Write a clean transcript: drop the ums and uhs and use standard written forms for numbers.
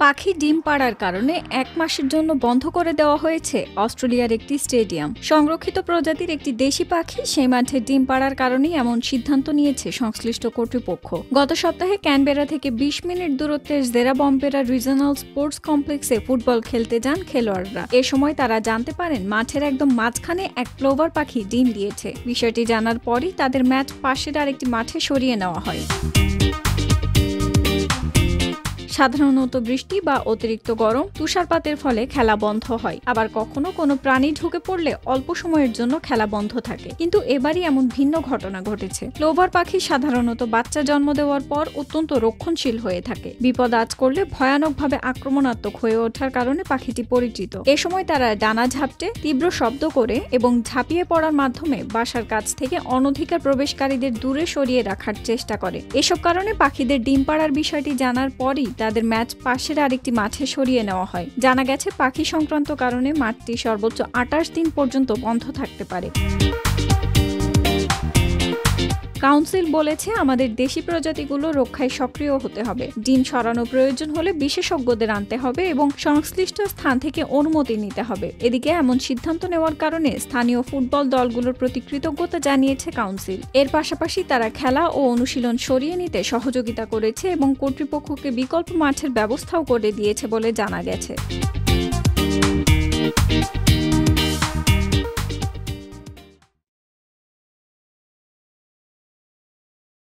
পাখি ডিম পাড়ার কারণে ১ মাসের জন্য বন্ধ করে দেওয়া হয়েছে অস্ট্রেলিয়ার একটি স্টেডিয়াম। সংরক্ষিত প্রজাতির একটি দেশি পাখি সেই মাঠে ডিম পাড়ার কারণেই এমন সিদ্ধান্ত নিয়েছে সংশ্লিষ্ট কর্তৃপক্ষ। গত সপ্তাহে ক্যানবেরা থেকে ২০ মিনিট দূরত্বের জেরাবম্বেরা রিজনাল স্পোর্টস কমপ্লেক্সে ফুটবল খেলতে যান খেলোয়াড়রা। এ সময় তারা জানতে পারেন মাঠের একদম মাঝখানে এক প্লোভার পাখি ডিম দিয়েছে। বিষয়টি জানার পরই তাদের ম্যাচ পাশের আরেকটি মাঠে সরিয়ে নেওয়া হয়। সাধারণত বৃষ্টি বা অতিরিক্ত গরম, তুষারপাতের ফলে খেলা বন্ধ হয়। আবার কখনো কোনো প্রাণী ঢুকে পড়লে অল্প সময়ের জন্য খেলা বন্ধ থাকে। কিন্তু এবারই এমন ভিন্ন ঘটনা ঘটেছে। ক্লোভার পাখি সাধারণত বাচ্চা জন্ম দেওয়ার পর অত্যন্ত রক্ষণশীল হয়ে থাকে। বিপদ আঁচ করলে ভয়ানকভাবে আক্রমণাত্মক হয়ে ওঠার কারণে পাখিটি পরিচিত। এ সময় তারা ডানা ঝাপটে, তীব্র শব্দ করে এবং ঝাঁপিয়ে পড়ার মাধ্যমে বাসার কাছ থেকে অনধিকার প্রবেশকারীদের দূরে সরিয়ে রাখার চেষ্টা করে। এসব কারণে পাখিদের ডিম পাড়ার বিষয়টি জানার পরই তাদের ম্যাচ পাশের আরেকটি মাঠে সরিয়ে নেওয়া হয়। জানা গেছে পাখি সংক্রান্ত কারণে মাঠটি সর্বোচ্চ ২৮ দিন পর্যন্ত বন্ধ থাকতে পারে। কাউন্সিল বলেছে, আমাদের দেশি প্রজাতিগুলো রক্ষায় সক্রিয় হতে হবে। ডিম সরানো প্রয়োজন হলে বিশেষজ্ঞদের আনতে হবে এবং সংশ্লিষ্ট স্থান থেকে অনুমতি নিতে হবে। এদিকে এমন সিদ্ধান্ত নেওয়ার কারণে স্থানীয় ফুটবল দলগুলোর প্রতি কৃতজ্ঞতা জানিয়েছে কাউন্সিল। এর পাশাপাশি তারা খেলা ও অনুশীলন সরিয়ে নিতে সহযোগিতা করেছে এবং কর্তৃপক্ষকে বিকল্প মাঠের ব্যবস্থাও করে দিয়েছে বলে জানা গেছে।